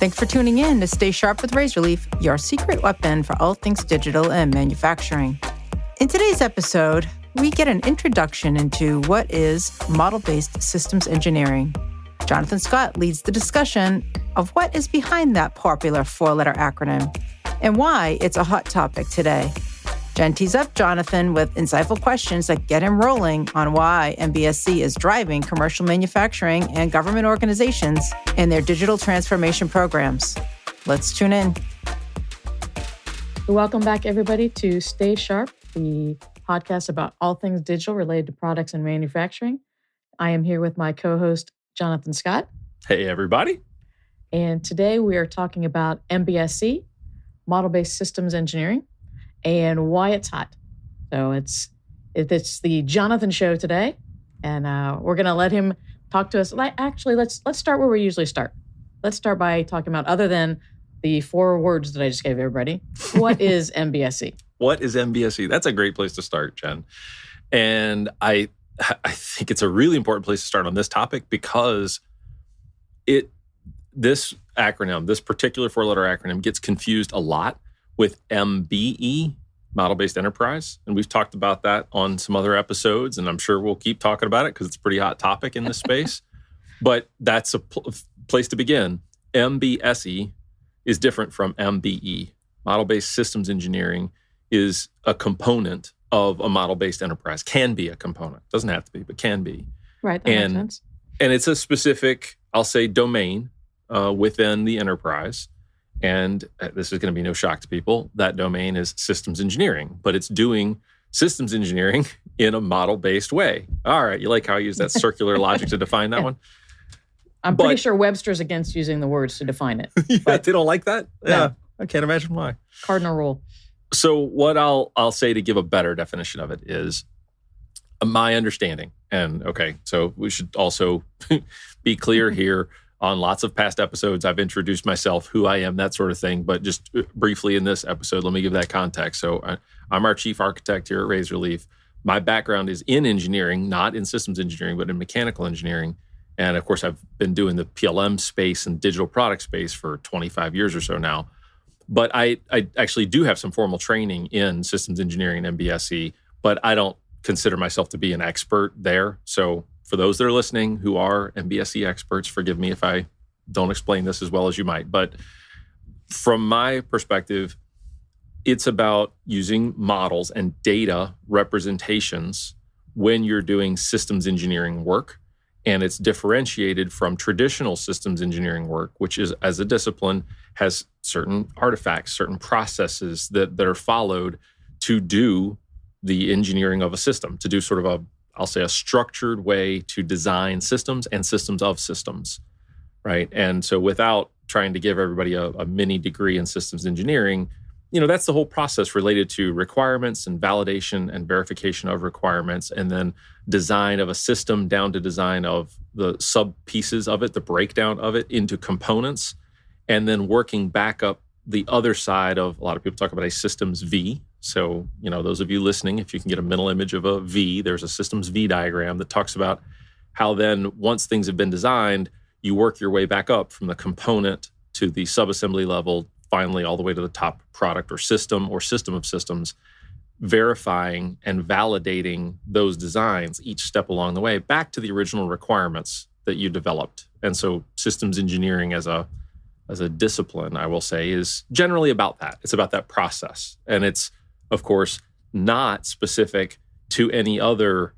Thanks for tuning in to Stay Sharp with Razorleaf, your secret weapon for all things digital and manufacturing. In today's episode, we get an introduction into what is model-based systems engineering. Jonathan Scott leads the discussion of what is behind that popular four-letter acronym and why it's a hot topic today. Jen tees up Jonathan with insightful questions that get him rolling on why MBSE is driving commercial manufacturing and government organizations in their digital transformation programs. Let's tune in. Welcome back, everybody, to Stay Sharp, the podcast about all things digital related to products and manufacturing. I am here with my co-host, Jonathan Scott. Hey, everybody. And today we are talking about MBSE, model-based systems engineering, and why it's hot. So it's the Jonathan show today, and we're going to let him talk to us. Actually, let's start where we usually start. Let's start by talking about, other than the four words that I just gave everybody, what is MBSE? What is MBSE? That's a great place to start, Jen. And I think it's a really important place to start on this topic because this acronym, this particular four-letter acronym, gets confused a lot with MBE, model-based enterprise. And we've talked about that on some other episodes, and I'm sure we'll keep talking about it because it's a pretty hot topic in this space. But that's a place to begin. MBSE is different from MBE. Model-based systems engineering is a component of a model-based enterprise. Can be a component. Doesn't have to be, but can be. Right, that makes sense. And it's a specific, I'll say, domain within the enterprise. And this is going to be no shock to people. That domain is systems engineering, but it's doing systems engineering in a model-based way. All right, you like how I use that circular logic to define that one? I'm pretty sure Webster's against using the words to define it. Yeah, they don't like that? No. Yeah, I can't imagine why. Cardinal rule. So what I'll say to give a better definition of it is my understanding. And okay, so we should also be clear here. On lots of past episodes, I've introduced myself, who I am, that sort of thing. But just briefly in this episode, let me give that context. So I'm our chief architect here at Razorleaf. My background is in engineering, not in systems engineering, but in mechanical engineering. And of course, I've been doing the PLM space and digital product space for 25 years or so now. But I actually do have some formal training in systems engineering and MBSE, but I don't consider myself to be an expert there. So for those that are listening who are MBSE experts, forgive me if I don't explain this as well as you might. But from my perspective, it's about using models and data representations when you're doing systems engineering work. And it's differentiated from traditional systems engineering work, which is, as a discipline, has certain artifacts, certain processes that are followed to do the engineering of a system, to do sort of I'll say a structured way to design systems and systems of systems, right? And so without trying to give everybody a mini degree in systems engineering, that's the whole process related to requirements and validation and verification of requirements, and then design of a system down to design of the sub pieces of it, the breakdown of it into components, and then working back up the other side of, a lot of people talk about a systems V. So, those of you listening, if you can get a mental image of a V, there's a systems V diagram that talks about how then once things have been designed, you work your way back up from the component to the subassembly level, finally all the way to the top product or system of systems, verifying and validating those designs each step along the way back to the original requirements that you developed. And so systems engineering as a discipline, I will say, is generally about that. It's about that process. And it's, of course, not specific to any other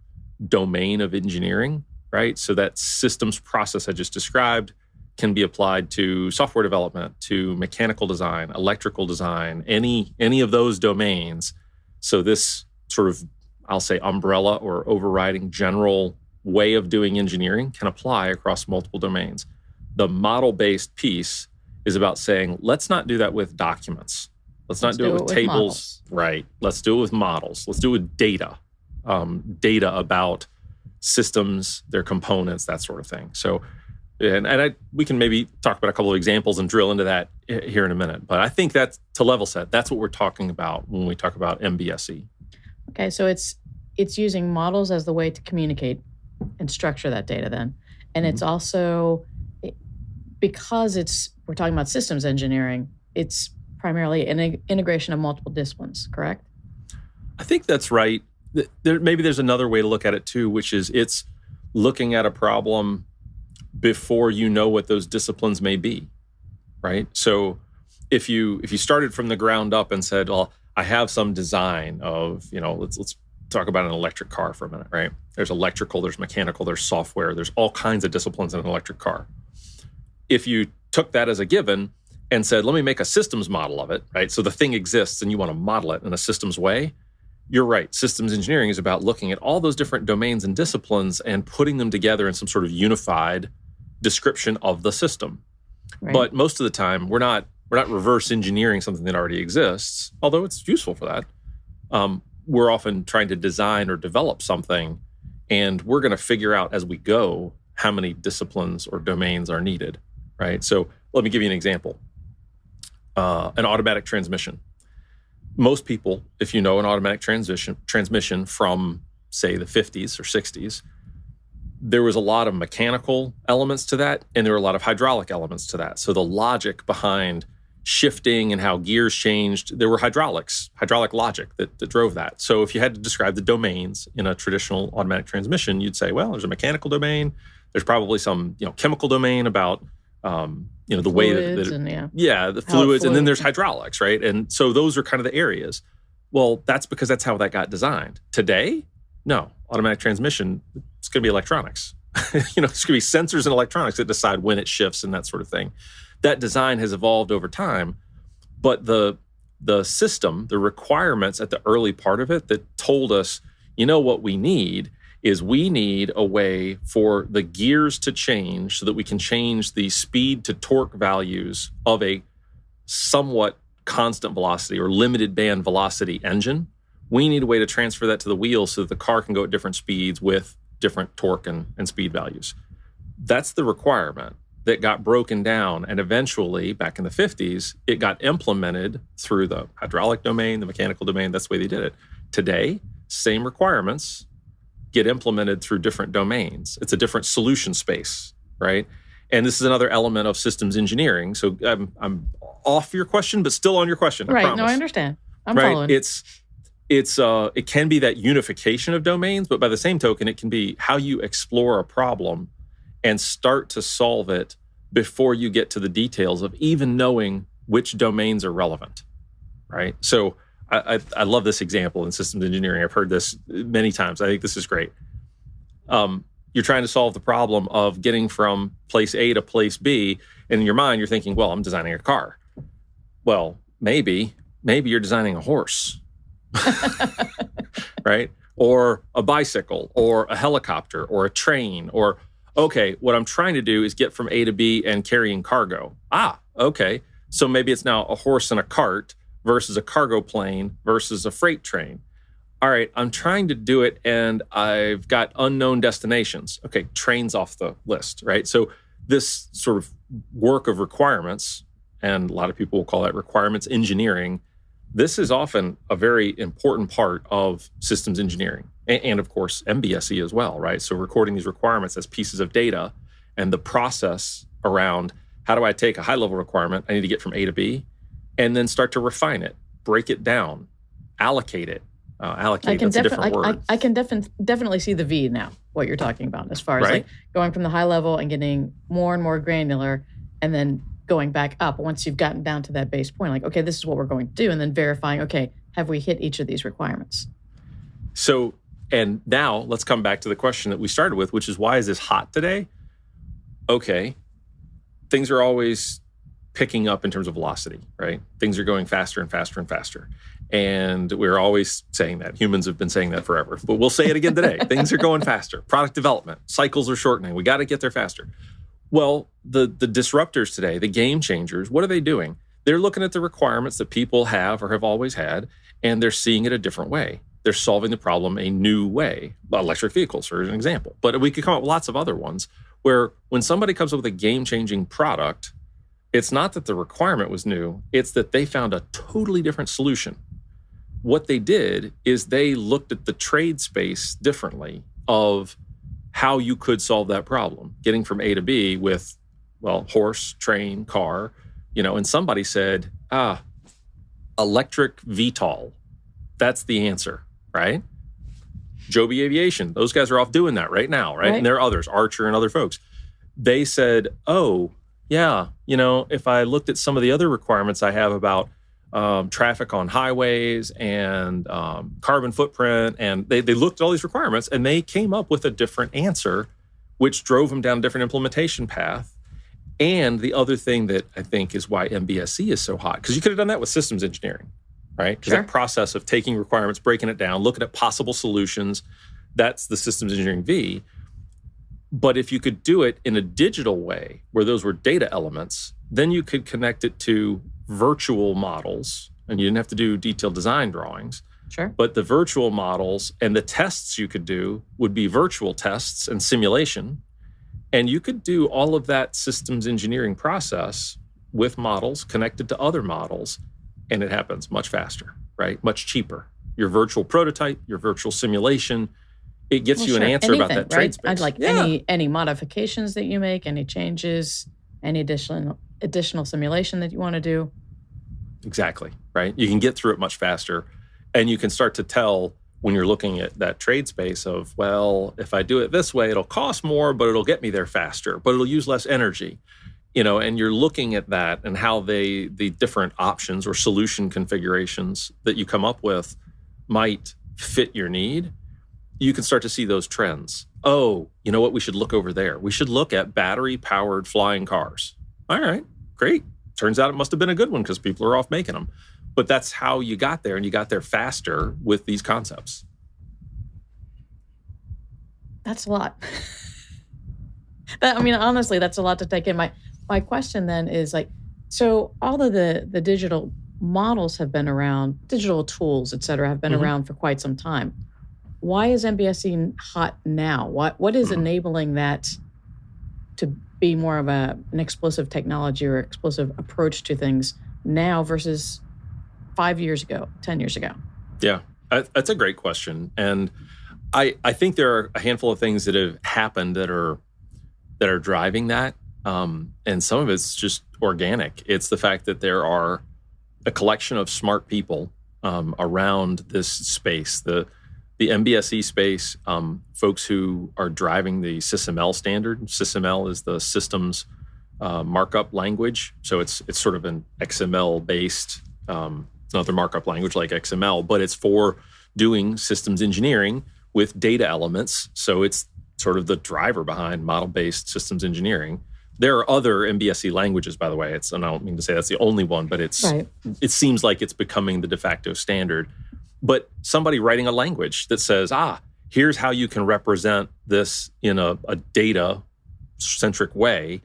domain of engineering, right? So that systems process I just described can be applied to software development, to mechanical design, electrical design, any of those domains. So this sort of, I'll say, umbrella or overriding general way of doing engineering can apply across multiple domains. The model-based piece is about saying, let's not do that with documents. Let's not do it with tables. Models. Right. Let's do it with models. Let's do it with data. Data about systems, their components, that sort of thing. So, we can maybe talk about a couple of examples and drill into that here in a minute. But I think that's, to level set, that's what we're talking about when we talk about MBSE. Okay, so it's using models as the way to communicate and structure that data then. And it's also because we're talking about systems engineering, it's primarily an integration of multiple disciplines, correct? I think that's right. Maybe there's another way to look at it too, which is it's looking at a problem before you know what those disciplines may be, right? So if you started from the ground up and said, well, I have some design of, let's talk about an electric car for a minute, right? There's electrical, there's mechanical, there's software, there's all kinds of disciplines in an electric car. If you took that as a given and said, let me make a systems model of it, right? So the thing exists and you want to model it in a systems way, you're right. Systems engineering is about looking at all those different domains and disciplines and putting them together in some sort of unified description of the system. Right. But most of the time, we're not reverse engineering something that already exists, although it's useful for that. We're often trying to design or develop something, and we're going to figure out as we go how many disciplines or domains are needed, right? So let me give you an example. An automatic transmission. Most people, if you know an automatic transmission from, say, the 50s or 60s, there was a lot of mechanical elements to that, and there were a lot of hydraulic elements to that. So the logic behind shifting and how gears changed, there were hydraulic logic that drove that. So if you had to describe the domains in a traditional automatic transmission, you'd say, well, there's a mechanical domain, there's probably some chemical domain about the way the fluids, and then there's hydraulics, right? And so those are kind of the areas. Well, that's because that's how that got designed. Today, no, automatic transmission, it's going to be electronics. It's going to be sensors and electronics that decide when it shifts and that sort of thing. That design has evolved over time, but the system, the requirements at the early part of it that told us, what we need is we need a way for the gears to change so that we can change the speed to torque values of a somewhat constant velocity or limited band velocity engine. We need a way to transfer that to the wheels so that the car can go at different speeds with different torque and speed values. That's the requirement that got broken down, and eventually, back in the 50s, it got implemented through the hydraulic domain, the mechanical domain. That's the way they did it. Today, same requirements get implemented through different domains. It's a different solution space, right? And this is another element of systems engineering. So I'm off your question, but still on your question. I promise. No, I understand. I'm following. It can be that unification of domains, but by the same token, it can be how you explore a problem and start to solve it before you get to the details of even knowing which domains are relevant, right? So I love this example in systems engineering. I've heard this many times. I think this is great. You're trying to solve the problem of getting from place A to place B, and in your mind, you're thinking, well, I'm designing a car. Well, maybe you're designing a horse, right? Or a bicycle, or a helicopter, or a train, or, okay, what I'm trying to do is get from A to B and carrying cargo. Okay. So maybe it's now a horse and a cart versus a cargo plane versus a freight train. All right, I'm trying to do it and I've got unknown destinations. Okay, trains off the list, right? So this sort of work of requirements, and a lot of people will call that requirements engineering, this is often a very important part of systems engineering. And of course, MBSE as well, right? So recording these requirements as pieces of data and the process around how do I take a high-level requirement, I need to get from A to B, and then start to refine it, break it down, allocate it. That's a different word. I can definitely see the V now, what you're talking about, as far as like going from the high level and getting more and more granular, and then going back up once you've gotten down to that base point, like, okay, this is what we're going to do, and then verifying, okay, have we hit each of these requirements? So, and now let's come back to the question that we started with, which is, why is this hot today? Okay, things are always picking up in terms of velocity, right? Things are going faster and faster and faster. And we're always saying that. Humans have been saying that forever. But we'll say it again today. Things are going faster. Product development, cycles are shortening. We got to get there faster. Well, the disruptors today, the game changers, what are they doing? They're looking at the requirements that people have or have always had, and they're seeing it a different way. They're solving the problem a new way. Electric vehicles, for an example. But we could come up with lots of other ones where when somebody comes up with a game-changing product, it's not that the requirement was new, it's that they found a totally different solution. What they did is they looked at the trade space differently of how you could solve that problem, getting from A to B with well, horse, train, car, and somebody said, electric VTOL. That's the answer, right? Joby Aviation, those guys are off doing that right now, right? And there are others, Archer and other folks. They said, oh, yeah, if I looked at some of the other requirements I have about traffic on highways and carbon footprint, and they looked at all these requirements and they came up with a different answer, which drove them down a different implementation path. And the other thing that I think is why MBSE is so hot, because you could have done that with systems engineering, right? Because that process of taking requirements, breaking it down, looking at possible solutions, that's the systems engineering V. But if you could do it in a digital way where those were data elements, then you could connect it to virtual models, and you didn't have to do detailed design drawings. But the virtual models and the tests you could do would be virtual tests and simulation. And you could do all of that systems engineering process with models connected to other models, and it happens much faster, right? Much cheaper. Your virtual prototype, your virtual simulation, it gets you an answer about that trade space. I'd like any modifications that you make, any changes, any additional simulation that you want to do. Exactly, right? You can get through it much faster, and you can start to tell when you're looking at that trade space of, well, if I do it this way, it'll cost more, but it'll get me there faster, but it'll use less energy. And you're looking at that and how the different options or solution configurations that you come up with might fit your need. You can start to see those trends. Oh, you know what? We should look over there. We should look at battery-powered flying cars. All right, great. Turns out it must have been a good one because people are off making them. But that's how you got there, and you got there faster with these concepts. That's a lot. Honestly, that's a lot to take in. My question then is so all of the digital models have been around, digital tools, et cetera, have been around for quite some time. Why is MBSE hot now? What is enabling that to be more of an explosive technology or explosive approach to things now versus 5 years ago, 10 years ago? Yeah, that's a great question. And I think there are a handful of things that have happened that are driving that. And some of it's just organic. It's the fact that there are a collection of smart people around this space. The MBSE space, folks who are driving the SysML standard. SysML is the systems markup language. So it's sort of an XML-based, it's another markup language like XML, but it's for doing systems engineering with data elements. So it's sort of the driver behind model-based systems engineering. There are other MBSE languages, by the way. And I don't mean to say that's the only one, but it seems like it's becoming the de facto standard. But somebody writing a language that says, here's how you can represent this in a data-centric way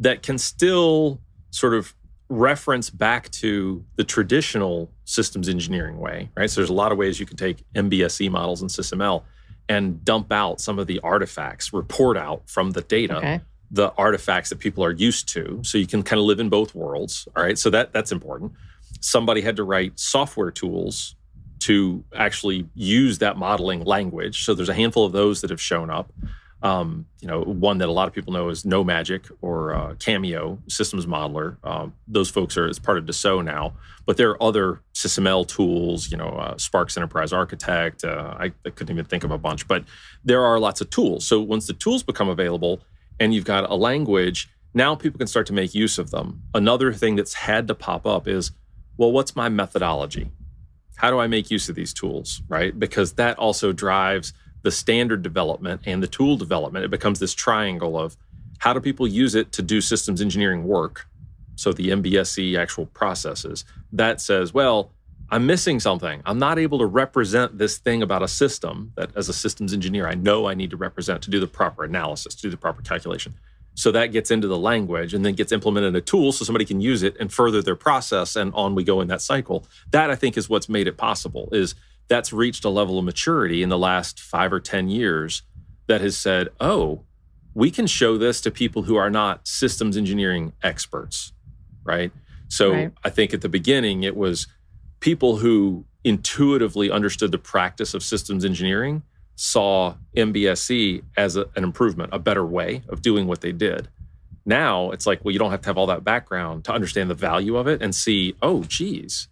that can still sort of reference back to the traditional systems engineering way, right? So there's a lot of ways you can take MBSE models and SysML and dump out some of the artifacts, report out from the data, the artifacts that people are used to. So you can kind of live in both worlds, all right? So that's important. Somebody had to write software tools to actually use that modeling language. So there's a handful of those that have shown up. One that a lot of people know is NoMagic or Cameo Systems Modeler. Those folks are as part of Dassault now, but there are other SysML tools, Sparks Enterprise Architect. I couldn't even think of a bunch, but there are lots of tools. So once the tools become available and you've got a language, now people can start to make use of them. Another thing that's had to pop up is, well, what's my methodology? How do I make use of these tools, right? Because that also drives the standard development and the tool development. It becomes this triangle of how do people use it to do systems engineering work? So the MBSE actual processes. That says, well, I'm missing something. I'm not able to represent this thing about a system that as a systems engineer, I know I need to represent to do the proper analysis, to do the proper calculation. So that gets into the language and then gets implemented in a tool so somebody can use it and further their process, and on we go in that cycle. That, I think, is what's made it possible, is that's reached a level of maturity in the last 5 or 10 years that has said, oh, we can show this to people who are not systems engineering experts, right? So I think at the beginning, it was people who intuitively understood the practice of systems engineering saw MBSE as an improvement, a better way of doing what they did. Now it's like, well, you don't have to have all that background to understand the value of it and see, oh, geez,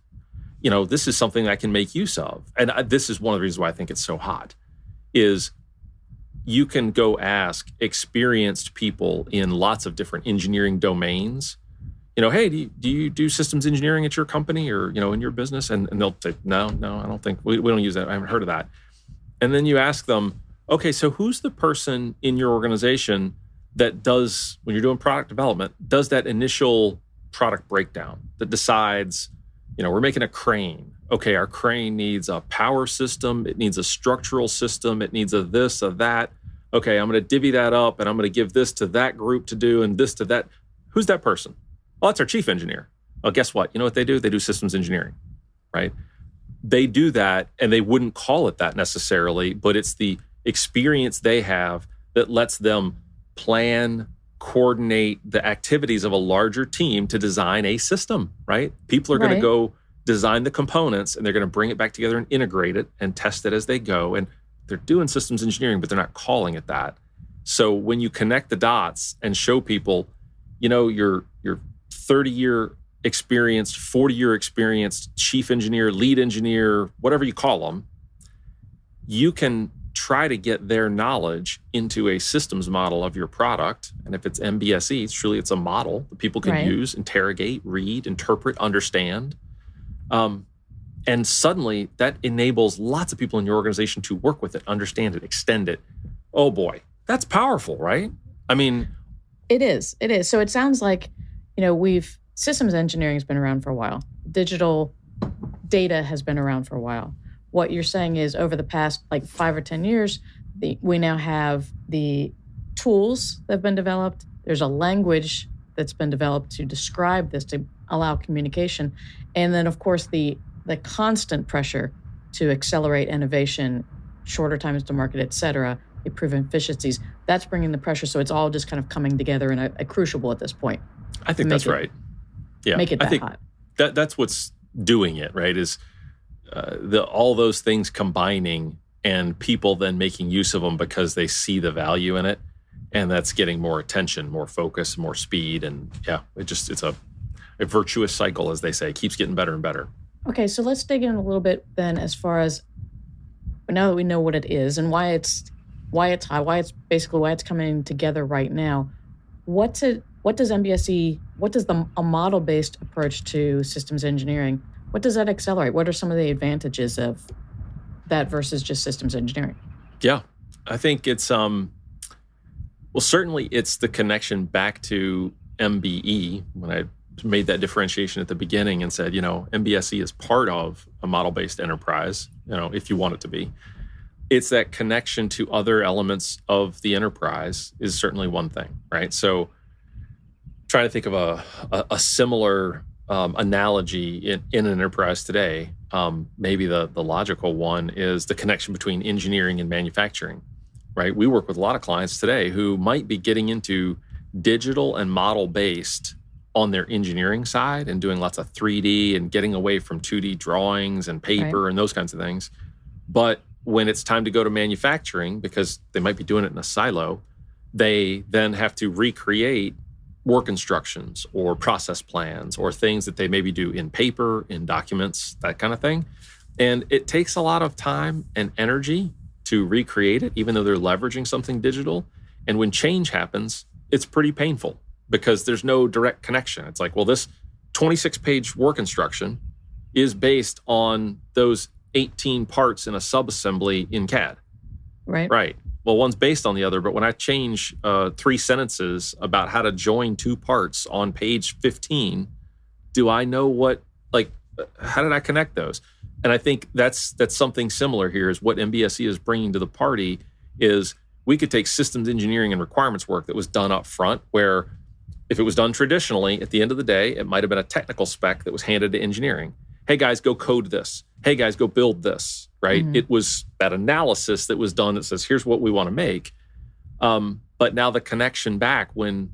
this is something I can make use of. And this is one of the reasons why I think it's so hot, is you can go ask experienced people in lots of different engineering domains, hey, do you do systems engineering at your company or, in your business? And they'll say, no, I don't think, we don't use that. I haven't heard of that. And then you ask them, okay, so who's the person in your organization that does, when you're doing product development, does that initial product breakdown that decides, we're making a crane. Okay, our crane needs a power system. It needs a structural system. It needs a this, a that. Okay, I'm going to divvy that up and I'm going to give this to that group to do and this to that. Who's that person? Well, that's our chief engineer. Well, guess what? You know what they do? They do systems engineering, right? They do that and they wouldn't call it that necessarily, but it's the experience they have that lets them plan, coordinate the activities of a larger team to design a system, right? People are going to go design the components and they're going to bring it back together and integrate it and test it as they go. And they're doing systems engineering, but they're not calling it that. So when you connect the dots and show people, your 30-year experienced, 40-year experienced chief engineer, lead engineer, whatever you call them, you can try to get their knowledge into a systems model of your product. And if it's MBSE, it's a model that people can use, interrogate, read, interpret, understand. And suddenly that enables lots of people in your organization to work with it, understand it, extend it. Oh boy, that's powerful, right? I mean, it is. So it sounds like, systems engineering has been around for a while. Digital data has been around for a while. What you're saying is over the past 5 or 10 years, we now have the tools that have been developed. There's a language that's been developed to describe this, to allow communication. And then, of course, the constant pressure to accelerate innovation, shorter times to market, et cetera, improve efficiencies. That's bringing the pressure. So it's all just kind of coming together in a crucible at this point. I think that's right. Yeah, make it that hot. That's what's doing it, right? Is all those things combining and people then making use of them because they see the value in it, and that's getting more attention, more focus, more speed, and it's a virtuous cycle, as they say. It keeps getting better and better. Okay, so let's dig in a little bit then, as far as now that we know what it is and why it's hot, why it's coming together right now. What does MBSE? What does a model-based approach to systems engineering? What does that accelerate? What are some of the advantages of that versus just systems engineering? Yeah, I think it's certainly it's the connection back to MBE when I made that differentiation at the beginning and said, MBSE is part of a model-based enterprise, if you want it to be. It's that connection to other elements of the enterprise is certainly one thing, right? So trying to think of a similar analogy in an enterprise today, maybe the logical one is the connection between engineering and manufacturing, right? We work with a lot of clients today who might be getting into digital and model-based on their engineering side and doing lots of 3D and getting away from 2D drawings and paper and those kinds of things. But when it's time to go to manufacturing, because they might be doing it in a silo, they then have to recreate work instructions or process plans or things that they maybe do in paper, in documents, that kind of thing. And it takes a lot of time and energy to recreate it, even though they're leveraging something digital. And when change happens, it's pretty painful because there's no direct connection. It's like, well, this 26-page work instruction is based on those 18 parts in a subassembly in CAD. Right. Well, one's based on the other, but when I change 3 sentences about how to join 2 parts on page 15, do I know how did I connect those? And I think that's something similar here is what MBSE is bringing to the party is we could take systems engineering and requirements work that was done up front, where if it was done traditionally, at the end of the day, it might have been a technical spec that was handed to engineering. Hey guys, go code this. Hey guys, go build this, right? Mm-hmm. It was that analysis that was done that says, here's what we want to make. But now the connection back when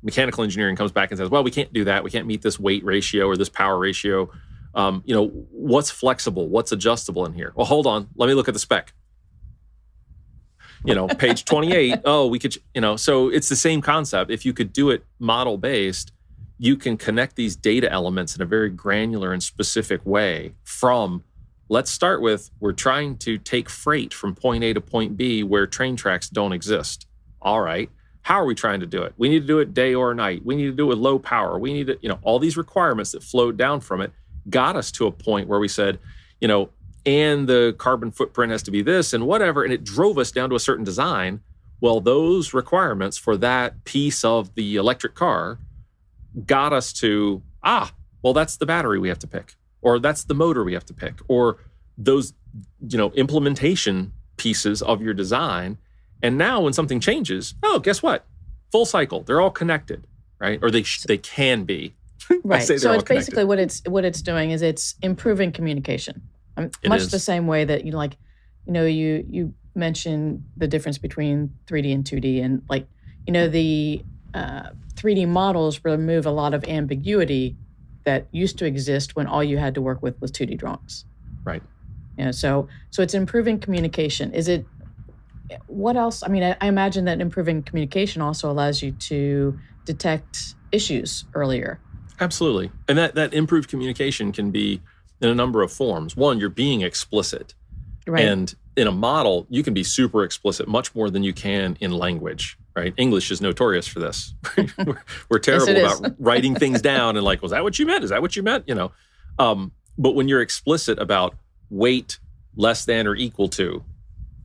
mechanical engineering comes back and says, well, we can't do that. We can't meet this weight ratio or this power ratio. What's flexible? What's adjustable in here? Well, hold on. Let me look at the spec. page 28, we could, so it's the same concept. If you could do it model-based, you can connect these data elements in a very granular and specific way from, let's start with, we're trying to take freight from point A to point B where train tracks don't exist. All right. How are we trying to do it? We need to do it day or night. We need to do it with low power. We need to, all these requirements that flowed down from it got us to a point where we said, and the carbon footprint has to be this and whatever. And it drove us down to a certain design. Well, those requirements for that piece of the electric car got us to, that's the battery we have to pick, or that's the motor we have to pick, or those, implementation pieces of your design. And now when something changes, guess what? Full cycle. They're all connected, right? Or they can be. Right. So it's basically what it's doing is it's improving communication. Much the same way that you mentioned the difference between 3D and 2D, and the 3D models remove a lot of ambiguity that used to exist when all you had to work with was 2D drawings. Right. So it's improving communication. Is it? What else? I mean, I imagine that improving communication also allows you to detect issues earlier. Absolutely. And that improved communication can be in a number of forms. One, you're being explicit. Right. And in a model, you can be super explicit, much more than you can in language, right? English is notorious for this. We're terrible about writing things down and was that what you meant? Is that what you meant? But when you're explicit about weight less than or equal to,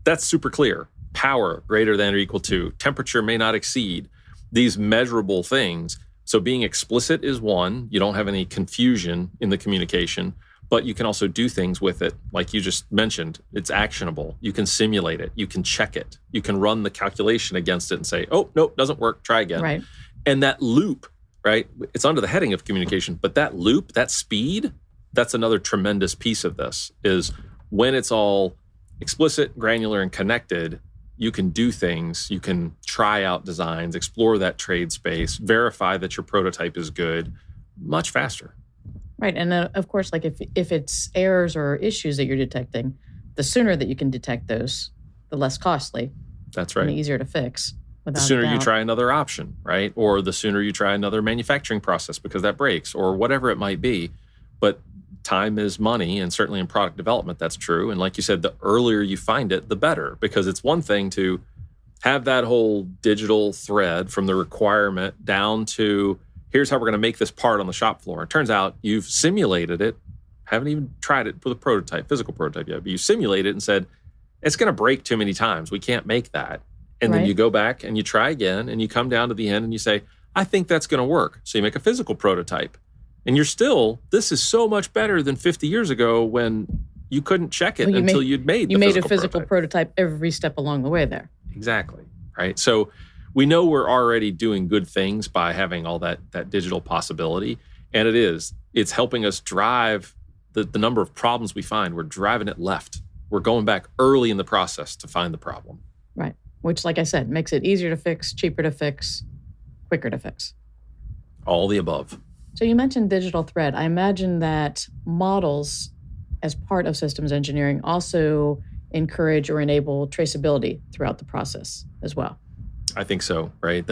that's super clear. Power greater than or equal to, temperature may not exceed, these measurable things. So being explicit is one. You don't have any confusion in the communication, but you can also do things with it. Like you just mentioned, it's actionable. You can simulate it. You can check it. You can run the calculation against it and say, nope, doesn't work, try again. Right. And that loop, right? It's under the heading of communication, but that loop, that speed, that's another tremendous piece of this, is when it's all explicit, granular, and connected, you can do things, you can try out designs, explore that trade space, verify that your prototype is good much faster. Right. And of course, if it's errors or issues that you're detecting, the sooner that you can detect those, the less costly. That's right. And easier to fix. The sooner you try another option, right? Or the sooner you try another manufacturing process because that breaks, or whatever it might be. But time is money, and certainly in product development, that's true. And like you said, the earlier you find it, the better, because it's one thing to have that whole digital thread from the requirement down to here's how we're going to make this part on the shop floor. It turns out you've simulated it, haven't even tried it with a physical prototype yet, but you simulated it and said, it's going to break too many times. We can't make that. And then you go back and you try again, and you come down to the end and you say, I think that's going to work. So you make a physical prototype. And you're still, this is so much better than 50 years ago when you couldn't check it until you'd made the physical prototype. You made a physical prototype every step along the way there. Exactly, right? So we know we're already doing good things by having all that digital possibility. And it's helping us drive the number of problems we find. We're driving it left. We're going back early in the process to find the problem. Right, which, like I said, makes it easier to fix, cheaper to fix, quicker to fix. All the above. So you mentioned digital thread. I imagine that models, as part of systems engineering, also encourage or enable traceability throughout the process as well. I think so, right?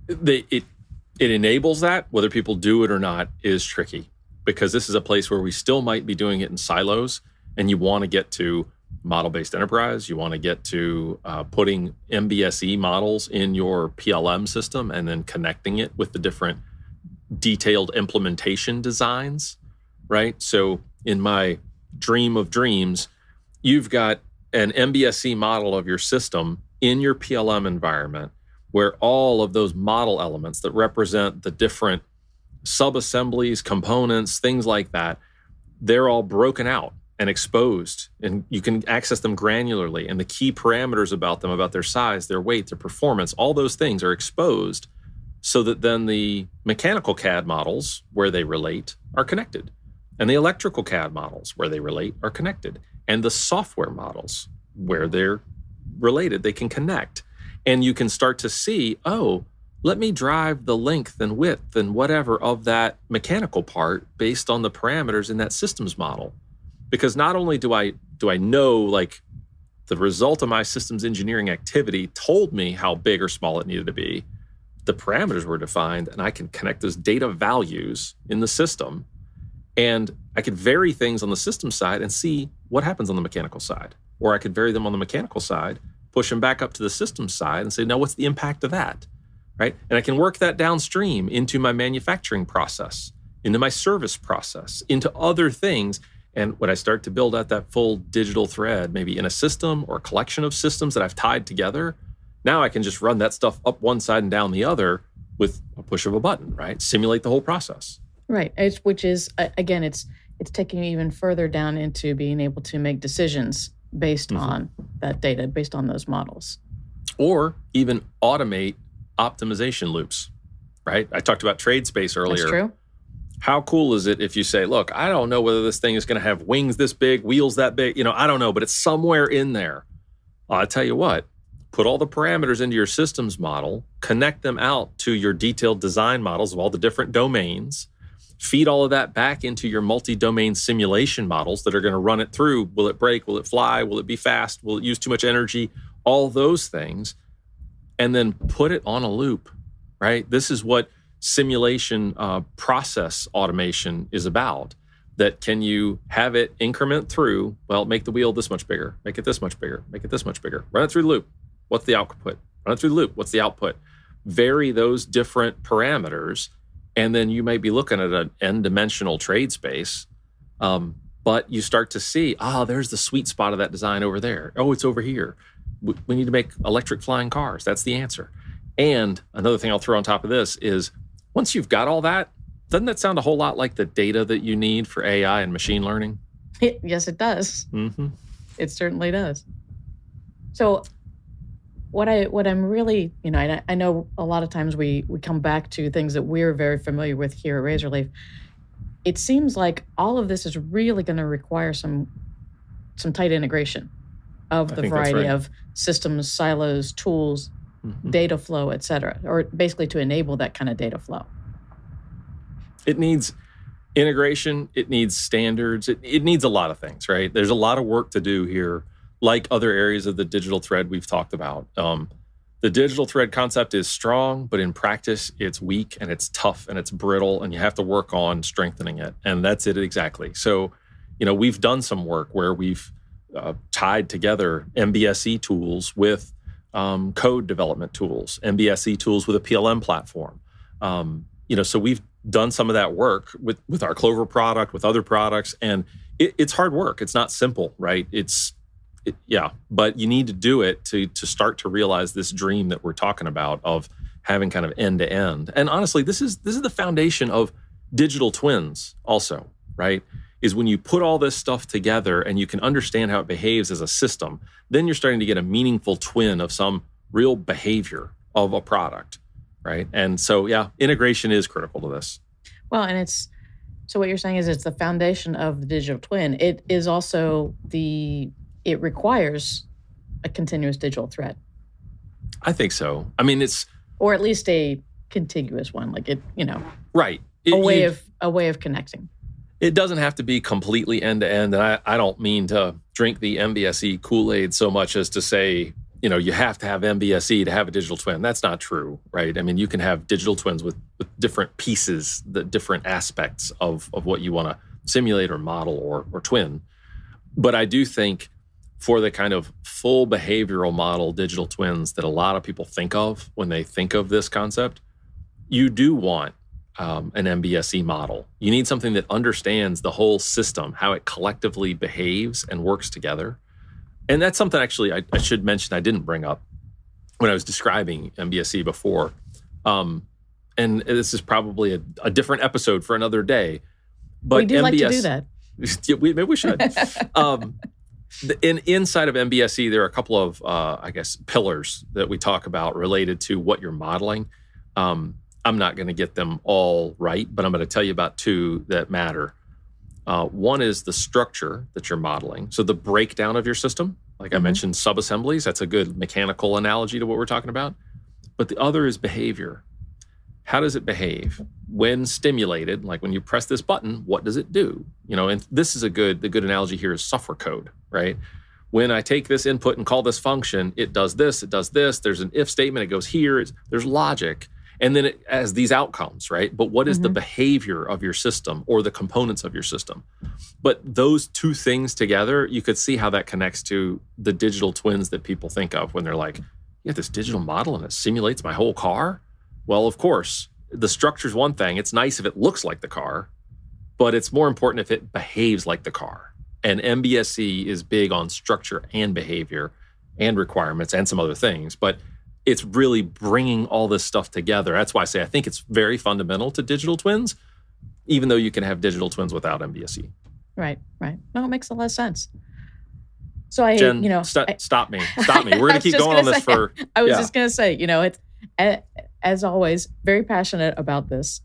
It enables that. Whether people do it or not is tricky, because this is a place where we still might be doing it in silos, and you want to get to model-based enterprise. You want to get to putting MBSE models in your PLM system and then connecting it with the different detailed implementation designs, right? So in my dream of dreams, you've got an MBSE model of your system in your PLM environment where all of those model elements that represent the different sub-assemblies, components, things like that, they're all broken out and exposed, and you can access them granularly, and the key parameters about them, about their size, their weight, their performance, all those things are exposed so that then the mechanical CAD models where they relate are connected, and the electrical CAD models where they relate are connected, and the software models where they're related, they can connect. And you can start to see, let me drive the length and width and whatever of that mechanical part based on the parameters in that systems model. Because not only do I know, like, the result of my systems engineering activity told me how big or small it needed to be. The parameters were defined, and I can connect those data values in the system, and I could vary things on the system side and see what happens on the mechanical side. Or I could vary them on the mechanical side, push them back up to the system side and say, now what's the impact of that, right? And I can work that downstream into my manufacturing process, into my service process, into other things. And when I start to build out that full digital thread, maybe in a system or a collection of systems that I've tied together, now I can just run that stuff up one side and down the other with a push of a button, right? Simulate the whole process. Right. Which is, again, it's taking you even further down into being able to make decisions based on that data, based on those models. Or even automate optimization loops, right? I talked about trade space earlier. That's true. How cool is it if you say, look, I don't know whether this thing is going to have wings this big, wheels that big, I don't know, but it's somewhere in there. I'll tell you what, put all the parameters into your systems model, connect them out to your detailed design models of all the different domains, feed all of that back into your multi-domain simulation models that are going to run it through. Will it break? Will it fly? Will it be fast? Will it use too much energy? All those things. And then put it on a loop, right? This is what simulation process automation is about. That can you have it increment through, well, make the wheel this much bigger, make it this much bigger, make it this much bigger. Run it through the loop. What's the output? Run it through the loop. What's the output? Vary those different parameters. And then you might be looking at an n-dimensional trade space, but you start to see, there's the sweet spot of that design over there. Oh, it's over here. We need to make electric flying cars. That's the answer. And another thing I'll throw on top of this is, once you've got all that, doesn't that sound a whole lot like the data that you need for AI and machine learning? Yes, it does. Mm-hmm. It certainly does. So what I'm really, I know a lot of times we come back to things that we're very familiar with here at Razorleaf. It seems like all of this is really going to require some tight integration of the variety of systems, silos, tools, data flow, et cetera, or basically to enable that kind of data flow. It needs integration. It needs standards. It needs a lot of things, right? There's a lot of work to do here, like other areas of the digital thread we've talked about. The digital thread concept is strong, but in practice, it's weak and it's tough and it's brittle, and you have to work on strengthening it. And that's it exactly. So, we've done some work where we've tied together MBSE tools with code development tools, MBSE tools with a PLM platform. So we've done some of that work with our Clover product, with other products, and it's hard work. It's not simple, right? But you need to do it to start to realize this dream that we're talking about of having kind of end to end. And honestly, this is the foundation of digital twins also, right? Is when you put all this stuff together and you can understand how it behaves as a system, then you're starting to get a meaningful twin of some real behavior of a product, right? And so, integration is critical to this. Well, and so what you're saying is it's the foundation of the digital twin. It is also it requires a continuous digital thread. I think so. I mean, or at least a contiguous one, like it, right. A way of connecting. It doesn't have to be completely end to end. And I don't mean to drink the MBSE Kool-Aid so much as to say, you have to have MBSE to have a digital twin. That's not true, right? I mean, you can have digital twins with different pieces, the different aspects of what you want to simulate or model or twin. But I do think for the kind of full behavioral model digital twins that a lot of people think of when they think of this concept, you do want an MBSE model. You need something that understands the whole system, how it collectively behaves and works together. And that's something actually I should mention I didn't bring up when I was describing MBSE before. And this is probably a different episode for another day. But we do like to do that. Maybe we should. Inside of MBSE, there are a couple of, pillars that we talk about related to what you're modeling. I'm not going to get them all right, but I'm going to tell you about two that matter. One is the structure that you're modeling. So the breakdown of your system, like I mentioned, subassemblies, that's a good mechanical analogy to what we're talking about. But the other is behavior. How does it behave? When stimulated, like when you press this button, what does it do? And this is the good analogy here is software code, right? when I take this input and call this function, it does this, it does this. There's an if statement, it goes here. There's logic. And then it has these outcomes, right? But what is the behavior of your system or the components of your system? But those two things together, you could see how that connects to the digital twins that people think of when they're like, yeah, this digital model and it simulates my whole car. Well, of course, the structure's one thing. It's nice if it looks like the car, but it's more important if it behaves like the car. And MBSE is big on structure and behavior and requirements and some other things. But it's really bringing all this stuff together. That's why I say I think it's very fundamental to digital twins, even though you can have digital twins without MBSE. Right. No, it makes a lot of sense. So Jen, stop me. We're going to keep going on this I was just going to say, it's as always, very passionate about this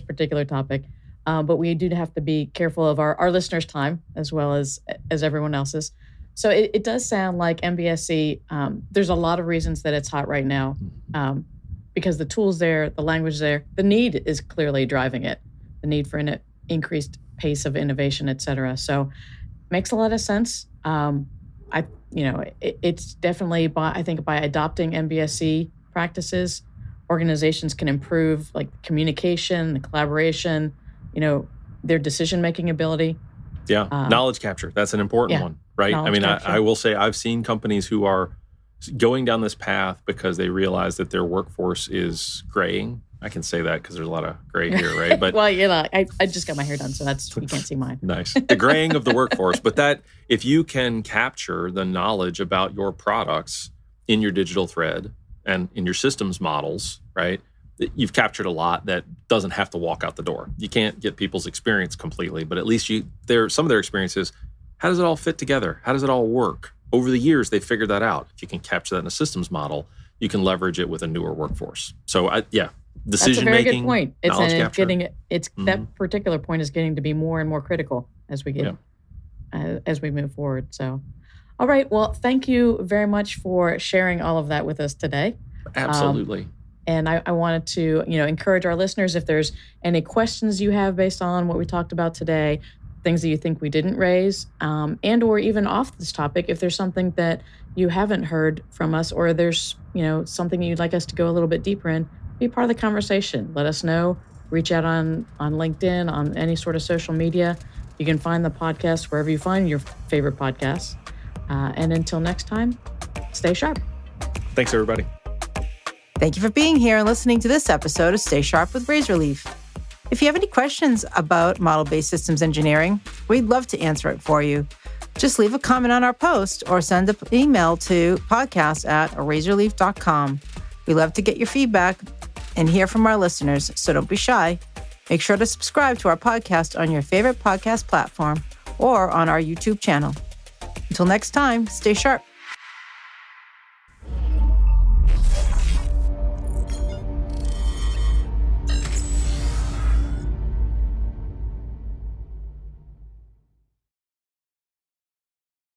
particular topic. But we do have to be careful of our listeners' time as well as everyone else's. So it does sound like MBSE, there's a lot of reasons that it's hot right now because the tool's there, the language there, the need is clearly driving it, the need for an increased pace of innovation, et cetera. So makes a lot of sense. It's definitely, I think by adopting MBSE practices, organizations can improve like communication, the collaboration, their decision-making ability. Yeah, knowledge capture. That's an important one, right? I will say I've seen companies who are going down this path because they realize that their workforce is graying. I can say that because there's a lot of gray here, right? But well, I just got my hair done, so you can't see mine. Nice. The graying of the workforce. But that if you can capture the knowledge about your products in your digital thread and in your systems models, right? You've captured a lot that doesn't have to walk out the door. You can't get people's experience completely, but at least some of their experiences, how does it all fit together? How does it all work? Over the years, they've figured that out. If you can capture that in a systems model, you can leverage it with a newer workworkworce. So decision making. That's a very good point. That particular point is getting to be more and more critical as we get as we move forward. So, all right. Well, thank you very much for sharing all of that with us today. Absolutely. And I wanted to, encourage our listeners, if there's any questions you have based on what we talked about today, things that you think we didn't raise, and or even off this topic, if there's something that you haven't heard from us, or there's, something you'd like us to go a little bit deeper in, be part of the conversation. Let us know. Reach out on LinkedIn, on any sort of social media. You can find the podcast wherever you find your favorite podcasts. And until next time, stay sharp. Thanks, everybody. Thank you for being here and listening to this episode of Stay Sharp with Razorleaf. If you have any questions about model-based systems engineering, we'd love to answer it for you. Just leave a comment on our post or send an email to podcast@razorleaf.com. We love to get your feedback and hear from our listeners, so don't be shy. Make sure to subscribe to our podcast on your favorite podcast platform or on our YouTube channel. Until next time, stay sharp.